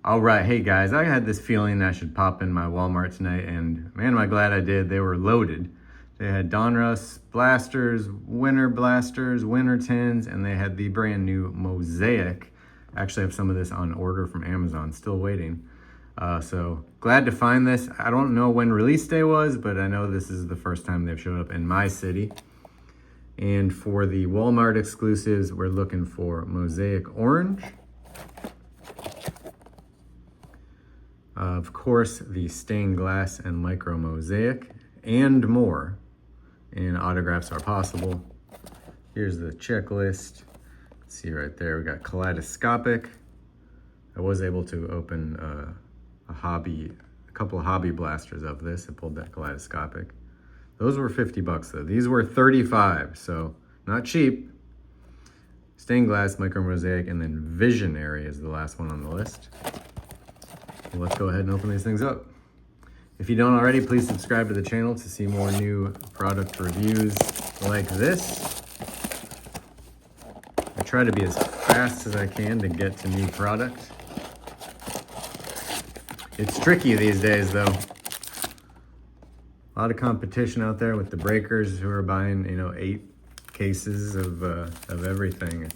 All right, hey guys, I had this feeling I should pop in my Walmart tonight, and man, am I glad I did. They were loaded. They had Donruss blasters, winter tins, and they had the brand new Mosaic. I actually have some of this on order from Amazon, still waiting. So glad to find this. I don't know when release day was, but I know this is the first time they've showed up in my city. And for the Walmart exclusives, we're looking for Mosaic Orange. Of course, the stained glass and micro mosaic, and more. And autographs are possible. Here's the checklist. See right there, we got kaleidoscopic. I was able to open a couple of hobby blasters of this. I pulled that kaleidoscopic. Those were 50 bucks though. These were 35, so not cheap. Stained glass, micro mosaic, and then visionary is the last one on the list. Let's go ahead and open these things up. If you don't already, please subscribe to the channel to see more new product reviews like this. I try to be as fast as I can to get to new product. It's tricky these days though. A lot of competition out there with the breakers who are buying, 8 cases of everything.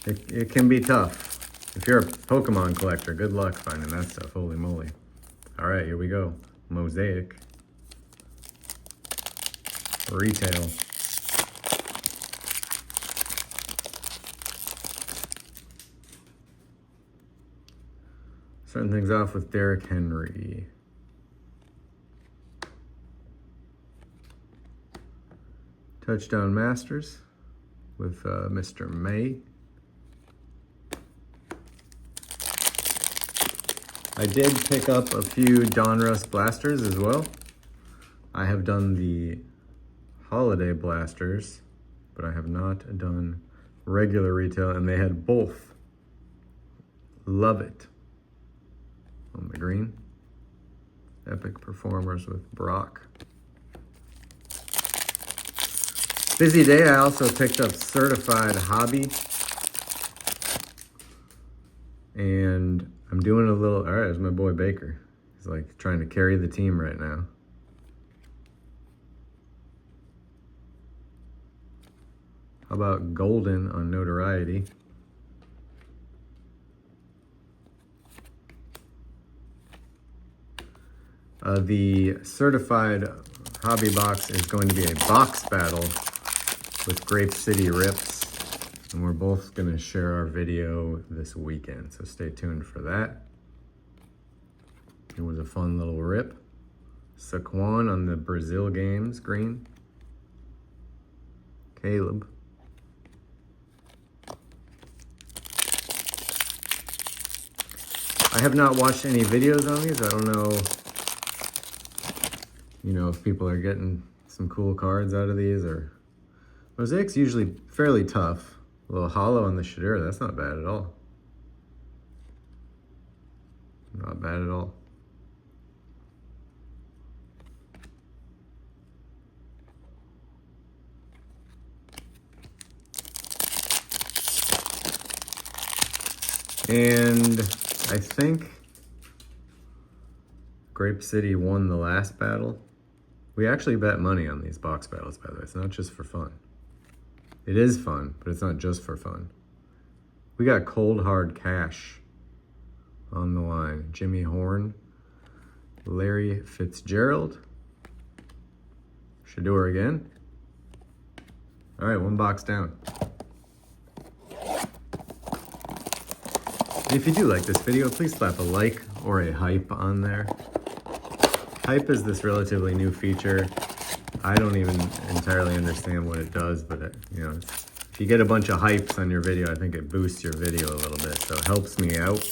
It can be tough. If you're a Pokemon collector, good luck finding that stuff, holy moly. All right, here we go. Mosaic. Retail. Starting things off with Derrick Henry. Touchdown Masters with Mr. May. I did pick up a few Donruss blasters as well. I have done the holiday blasters, but I have not done regular retail, and they had both. Love it. On the green. Epic Performers with Brock. Busy day. I also picked up Certified Hobby. And I'm doing a little, all right, there's my boy Baker. He's like trying to carry the team right now. How about golden on notoriety? The certified hobby box is going to be a box battle with Grape City Rips. And we're both gonna share our video this weekend, so stay tuned for that. It was a fun little rip. Saquon on the Brazil games, green. Caleb. I have not watched any videos on these. I don't know, if people are getting some cool cards out of these, or Mosaic's usually fairly tough. A little hollow on the Shadira, that's not bad at all. Not bad at all. And I think Grape City won the last battle. We actually bet money on these box battles, by the way. It's not just for fun. It is fun, but it's not just for fun. We got cold hard cash on the line. Jimmy Horn, Larry Fitzgerald, Shador again. All right, one box down. If you do like this video, please slap a like or a hype on there. Hype is this relatively new feature. I don't even entirely understand what it does, but if you get a bunch of hypes on your video, I think it boosts your video a little bit, so it helps me out.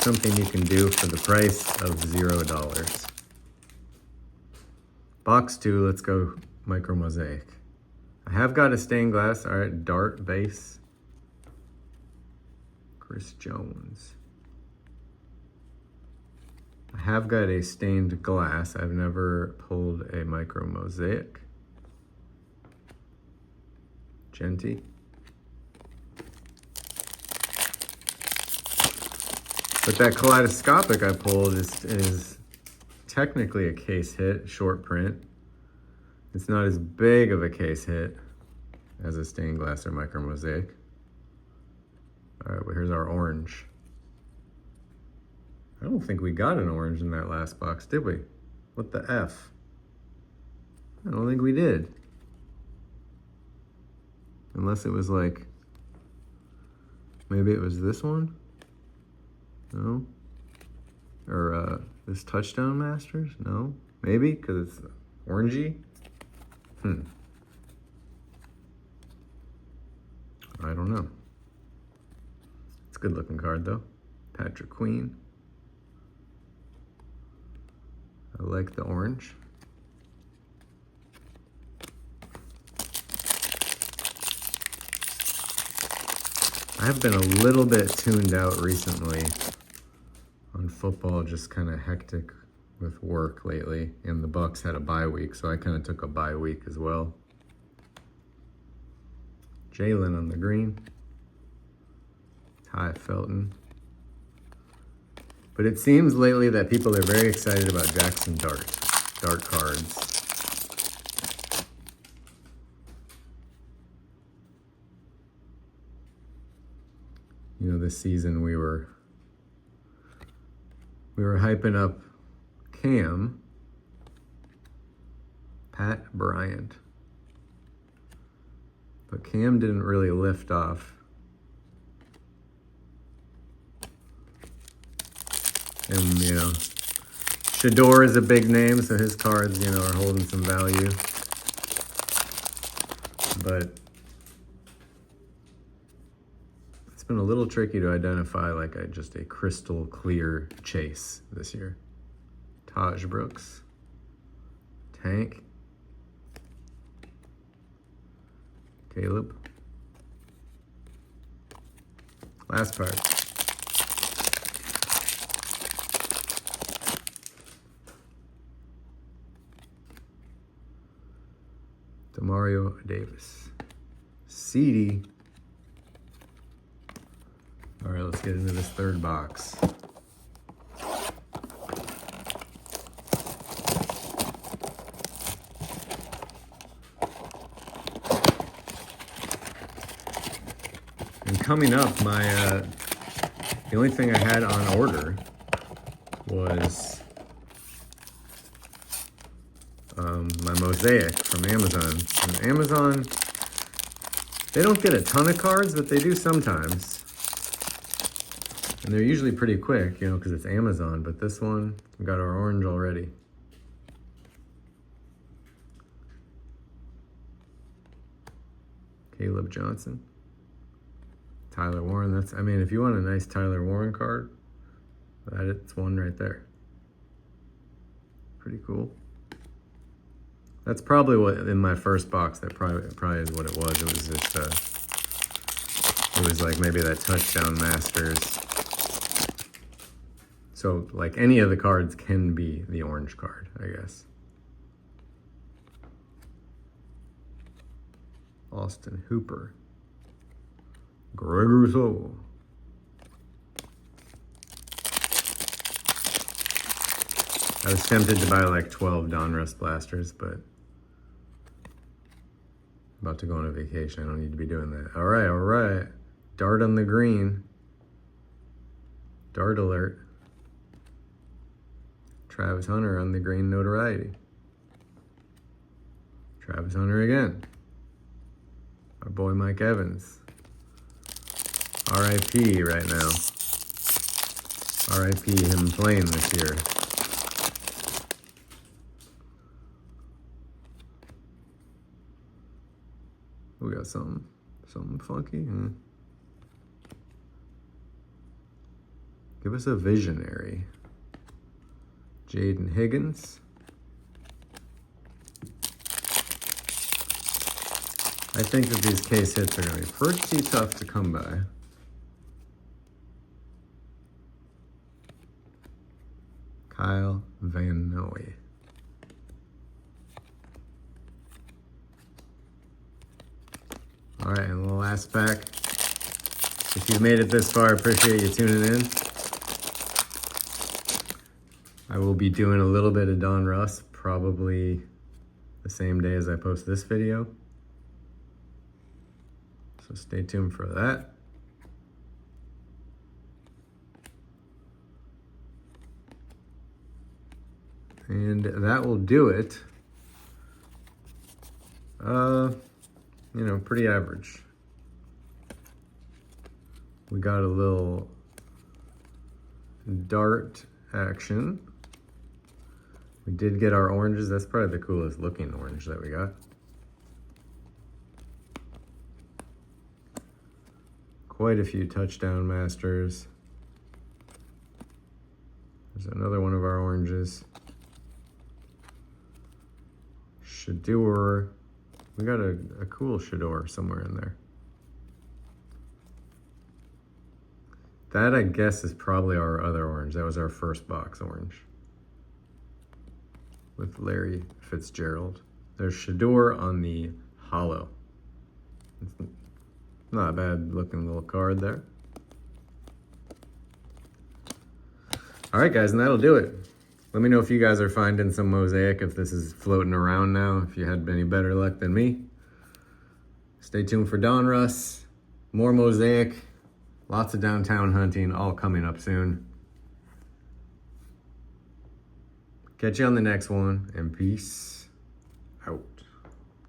Something you can do for the price of $0. Box 2, let's go micro mosaic. I have got a stained glass, all right, dart base. Chris Jones. I have got a stained glass. I've never pulled a micro mosaic. Genty. But that kaleidoscopic I pulled is technically a case hit, short print. It's not as big of a case hit as a stained glass or micro mosaic. All right, well, here's our orange. I don't think we got an orange in that last box, did we? What the F? I don't think we did. Unless it was like, maybe it was this one? No? Or this Touchdown Masters? No? Maybe, because it's orangey? I don't know. It's a good looking card though. Patrick Queen. I like the orange. I've been a little bit tuned out recently on football, just kind of hectic with work lately, and the Bucks had a bye week, so I kind of took a bye week as well. Jalen on the green. Ty Felton. But it seems lately that people are very excited about Jackson Dart cards. You know, this season we were hyping up Cam, Pat Bryant. But Cam didn't really lift off. And, you know, Shador is a big name, so his cards, you know, are holding some value. But it's been a little tricky to identify like just a crystal clear chase this year. Taj Brooks. Tank. Caleb. Last part. Demario Davis. CD. All right, let's get into this third box. And coming up, the only thing I had on order was my Mosaic from Amazon. And Amazon, they don't get a ton of cards, but they do sometimes. And they're usually pretty quick, you know, because it's Amazon. But this one, we got our orange already. Caleb Johnson. Tyler Warren. I mean, if you want a nice Tyler Warren card, it's one right there. Pretty cool. That's probably what, in my first box, that probably is what it was. It was just, it was like maybe that Touchdown Masters. So, like, any of the cards can be the orange card, I guess. Austin Hooper. Greg Rousseau. I was tempted to buy like 12 Donruss blasters, but I'm about to go on a vacation. I don't need to be doing that. All right. Dart on the green. Dart alert. Travis Hunter on the green notoriety. Travis Hunter again. Our boy Mike Evans. RIP right now. RIP him playing this year. We got something funky. Give us a visionary. Jaden Higgins. I think that these case hits are going to be pretty tough to come by. Kyle Van Noy. All right, and the last pack. If you've made it this far, I appreciate you tuning in. I will be doing a little bit of Donruss, probably the same day as I post this video. So stay tuned for that. And that will do it. You know, pretty average. We got a little dart action. We did get our oranges. That's probably the coolest looking orange that we got. Quite a few touchdown masters. There's another one of our oranges. Shador. We got a cool Shador somewhere in there. That, I guess, is probably our other orange. That was our first box orange with Larry Fitzgerald. There's Shador on the hollow. It's not a bad looking little card there. All right, guys, and that'll do it. Let me know if you guys are finding some Mosaic, if this is floating around now, if you had any better luck than me. Stay tuned for Donruss, more Mosaic, lots of downtown hunting, all coming up soon. Catch you on the next one, and peace out.